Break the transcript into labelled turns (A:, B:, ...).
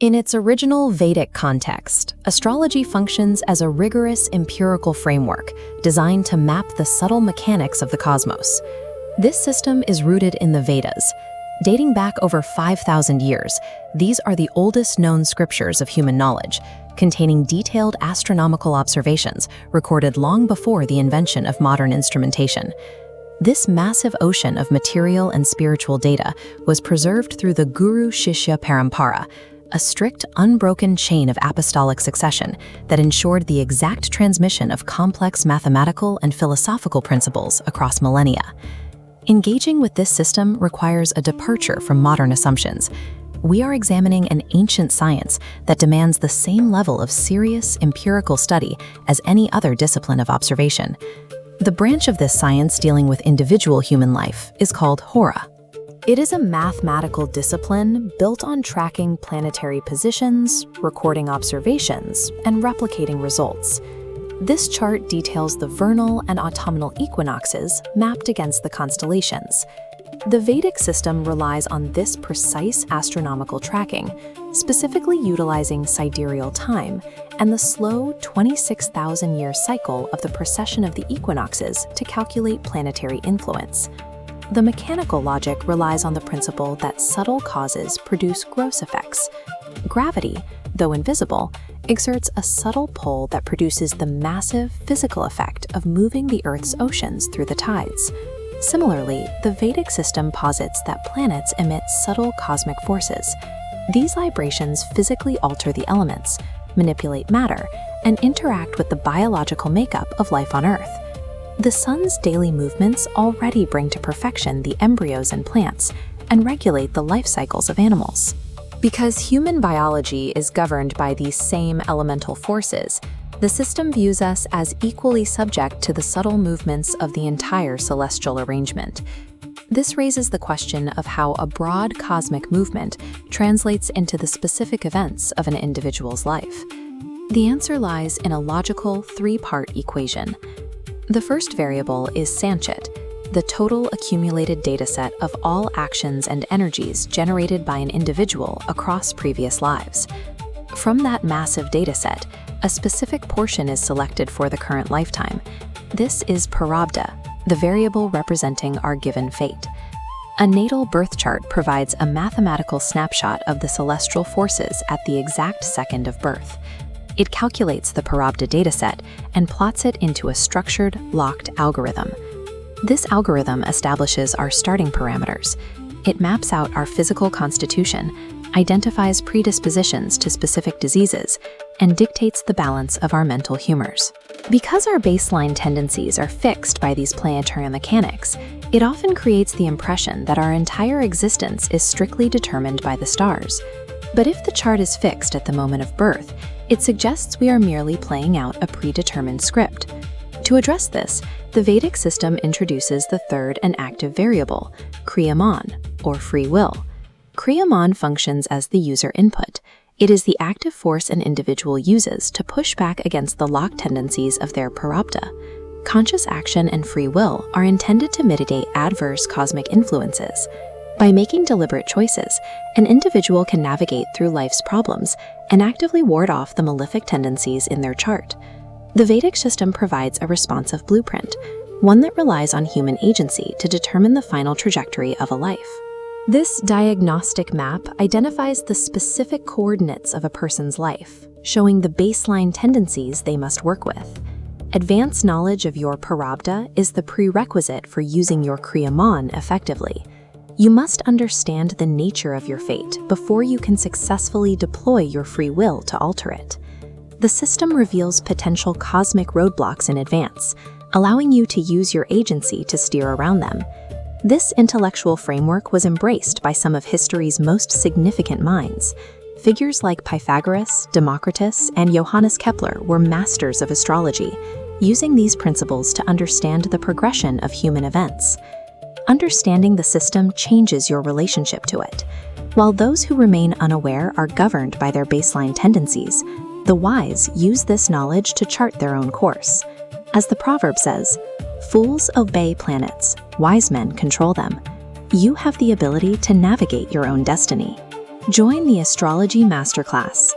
A: In its original Vedic context, astrology functions as a rigorous empirical framework designed to map the subtle mechanics of the cosmos. This system is rooted in the Vedas. Dating back over 5,000 years, these are the oldest known scriptures of human knowledge, containing detailed astronomical observations recorded long before the invention of modern instrumentation. This massive ocean of material and spiritual data was preserved through the Guru-Shishya Parampara, a strict, unbroken chain of apostolic succession that ensured the exact transmission of complex mathematical and philosophical principles across millennia. Engaging with this system requires a departure from modern assumptions. We are examining an ancient science that demands the same level of serious, empirical study as any other discipline of observation. The branch of this science dealing with individual human life is called Hora. It is a mathematical discipline built on tracking planetary positions, recording observations, and replicating results. This chart details the vernal and autumnal equinoxes mapped against the constellations. The Vedic system relies on this precise astronomical tracking, specifically utilizing sidereal time and the slow 26,000-year cycle of the precession of the equinoxes to calculate planetary influence. The mechanical logic relies on the principle that subtle causes produce gross effects. Gravity, though invisible, exerts a subtle pull that produces the massive physical effect of moving the Earth's oceans through the tides. Similarly, the Vedic system posits that planets emit subtle cosmic forces. These vibrations physically alter the elements, manipulate matter, and interact with the biological makeup of life on Earth. The sun's daily movements already bring to perfection the embryos in plants and regulate the life cycles of animals. Because human biology is governed by these same elemental forces, the system views us as equally subject to the subtle movements of the entire celestial arrangement. This raises the question of how a broad cosmic movement translates into the specific events of an individual's life. The answer lies in a logical three-part equation. The first variable is Sanchit, the total accumulated dataset of all actions and energies generated by an individual across previous lives. From that massive dataset, a specific portion is selected for the current lifetime. This is Prarabdha, the variable representing our given fate. A natal birth chart provides a mathematical snapshot of the celestial forces at the exact second of birth. It calculates the Prarabdha dataset and plots it into a structured, locked algorithm. This algorithm establishes our starting parameters. It maps out our physical constitution, identifies predispositions to specific diseases, and dictates the balance of our mental humors. Because our baseline tendencies are fixed by these planetary mechanics, it often creates the impression that our entire existence is strictly determined by the stars. But if the chart is fixed at the moment of birth, it suggests we are merely playing out a predetermined script. To address this, the Vedic system introduces the third and active variable, Kriyaman, or free will. Kriyaman functions as the user input. It is the active force an individual uses to push back against the locked tendencies of their Prarabdha. Conscious action and free will are intended to mitigate adverse cosmic influences. By making deliberate choices, an individual can navigate through life's problems and actively ward off the malefic tendencies in their chart. The Vedic system provides a responsive blueprint, one that relies on human agency to determine the final trajectory of a life. This diagnostic map identifies the specific coordinates of a person's life, showing the baseline tendencies they must work with. Advanced knowledge of your Prarabdha is the prerequisite for using your Kriyaman effectively. You must understand the nature of your fate before you can successfully deploy your free will to alter it. The system reveals potential cosmic roadblocks in advance, allowing you to use your agency to steer around them. This intellectual framework was embraced by some of history's most significant minds. Figures like Pythagoras, Democritus, and Johannes Kepler were masters of astrology, using these principles to understand the progression of human events. Understanding the system changes your relationship to it. While those who remain unaware are governed by their baseline tendencies, the wise use this knowledge to chart their own course. As the proverb says, "Fools obey planets, wise men control them." You have the ability to navigate your own destiny. Join the Astrology Masterclass.